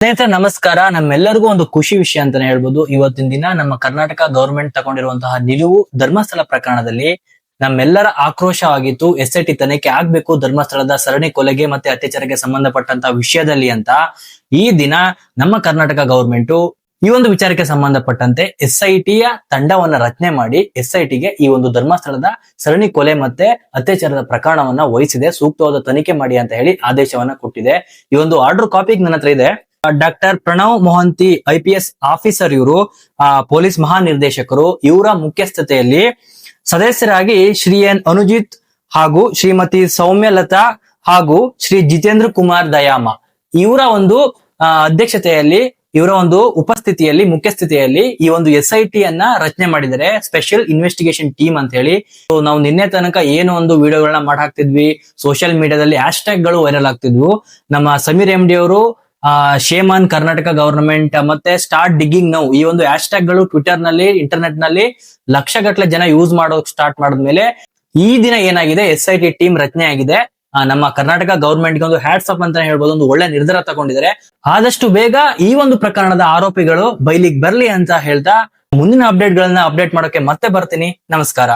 ಸ್ನೇಹಿತರೆ ನಮಸ್ಕಾರ. ನಮ್ಮೆಲ್ಲರಿಗೂ ಒಂದು ಖುಷಿ ವಿಷಯ ಅಂತಾನೆ ಹೇಳ್ಬೋದು. ಇವತ್ತಿನ ದಿನ ನಮ್ಮ ಕರ್ನಾಟಕ ಗವರ್ಮೆಂಟ್ ತಗೊಂಡಿರುವಂತಹ ನಿಲುವು ಧರ್ಮಸ್ಥಳ ಪ್ರಕರಣದಲ್ಲಿ ನಮ್ಮೆಲ್ಲರ ಆಕ್ರೋಶವಾಗಿತ್ತು. SIT ತನಿಖೆ ಆಗ್ಬೇಕು ಧರ್ಮಸ್ಥಳದ ಸರಣಿ ಕೊಲೆಗೆ ಮತ್ತೆ ಅತ್ಯಾಚಾರಕ್ಕೆ ಸಂಬಂಧಪಟ್ಟಂತಹ ವಿಷಯದಲ್ಲಿ ಅಂತ ಈ ದಿನ ನಮ್ಮ ಕರ್ನಾಟಕ ಗವರ್ಮೆಂಟ್ ಈ ಒಂದು ವಿಚಾರಕ್ಕೆ ಸಂಬಂಧಪಟ್ಟಂತೆ SIT ಯ ತಂಡವನ್ನ ರಚನೆ ಮಾಡಿ SIT ಗೆ ಈ ಒಂದು ಧರ್ಮಸ್ಥಳದ ಸರಣಿ ಕೊಲೆ ಮತ್ತೆ ಅತ್ಯಾಚಾರದ ಪ್ರಕರಣವನ್ನ ವಹಿಸಿದೆ. ಸೂಕ್ತವಾದ ತನಿಖೆ ಮಾಡಿ ಅಂತ ಹೇಳಿ ಆದೇಶವನ್ನ ಕೊಟ್ಟಿದೆ. ಈ ಒಂದು ಆರ್ಡರ್ ಕಾಪಿ ನನ್ನ ಹತ್ರ ಇದೆ. Doctor Pranav Mohanty IPS officer, ಇವರು ಪೊಲೀಸ್ ಮಹಾನಿರ್ದೇಶಕರು. ಇವರ ಮುಖ್ಯಸ್ಥತೆಯಲ್ಲಿ ಸದಸ್ಯರಾಗಿ ಶ್ರೀ ಎನ್ ಅನುಜಿತ್ ಹಾಗೂ ಶ್ರೀಮತಿ ಸೌಮ್ಯಲತಾ ಹಾಗೂ ಶ್ರೀ ಜಿತೇಂದ್ರ ಕುಮಾರ್ ದಯಾಮ ಇವರ ಒಂದು ಅಧ್ಯಕ್ಷತೆಯಲ್ಲಿ, ಇವರ ಒಂದು ಉಪಸ್ಥಿತಿಯಲ್ಲಿ, ಮುಖ್ಯಸ್ಥಿತಿಯಲ್ಲಿ ಈ ಒಂದು SIT ಅನ್ನ ರಚನೆ ಮಾಡಿದ್ದಾರೆ. ಸ್ಪೆಷಲ್ ಇನ್ವೆಸ್ಟಿಗೇಷನ್ ಟೀಮ್ ಅಂತ ಹೇಳಿ. ನಾವು ನಿನ್ನೆ ತನಕ ಏನು ಒಂದು ವಿಡಿಯೋಗಳನ್ನ ಮಾಡಿ ಹಾಕ್ತಿದ್ವಿ, ಸೋಷಿಯಲ್ ಮೀಡಿಯಾದಲ್ಲಿ ಹ್ಯಾಶ್ ಟ್ಯಾಗ್ ಗಳು ವೈರಲ್ ಆಗ್ತಿದ್ವು. ನಮ್ಮ ಸಮೀರ್ MD ಅವರು ಶೇಮ್ ಆನ್ ಕರ್ನಾಟಕ ಗವರ್ನಮೆಂಟ್ ಮತ್ತೆ ಸ್ಟಾರ್ಟ್ ಡಿಗ್ಗಿಂಗ್ ನೌ ಈ ಒಂದು ಹ್ಯಾಶ್ ಟ್ಯಾಗ್ ಗಳು ಟ್ವಿಟರ್ ನಲ್ಲಿ, ಇಂಟರ್ನೆಟ್ ನಲ್ಲಿ ಲಕ್ಷಗಟ್ಟಲೆ ಜನ ಯೂಸ್ ಮಾಡೋಕ್ ಸ್ಟಾರ್ಟ್ ಮಾಡಿದ್ಮೇಲೆ ಈ ದಿನ ಏನಾಗಿದೆ, SIT ಟೀಮ್ ರಚನೆ ಆಗಿದೆ. ನಮ್ಮ ಕರ್ನಾಟಕ ಗವರ್ಮೆಂಟ್ ಗೆ ಒಂದು ಹ್ಯಾಟ್ಸ್ ಅಪ್ ಅಂತ ಹೇಳ್ಬೋದು. ಒಂದು ಒಳ್ಳೆ ನಿರ್ಧಾರ ತಗೊಂಡಿದ್ದಾರೆ. ಆದಷ್ಟು ಬೇಗ ಈ ಒಂದು ಪ್ರಕರಣದ ಆರೋಪಿಗಳು ಬಯಲಿಗೆ ಬರ್ಲಿ ಅಂತ ಹೇಳ್ತಾ ಮುಂದಿನ ಅಪ್ಡೇಟ್ ಗಳನ್ನ ಅಪ್ಡೇಟ್ ಮಾಡೋಕೆ ಮತ್ತೆ ಬರ್ತೀನಿ. ನಮಸ್ಕಾರ.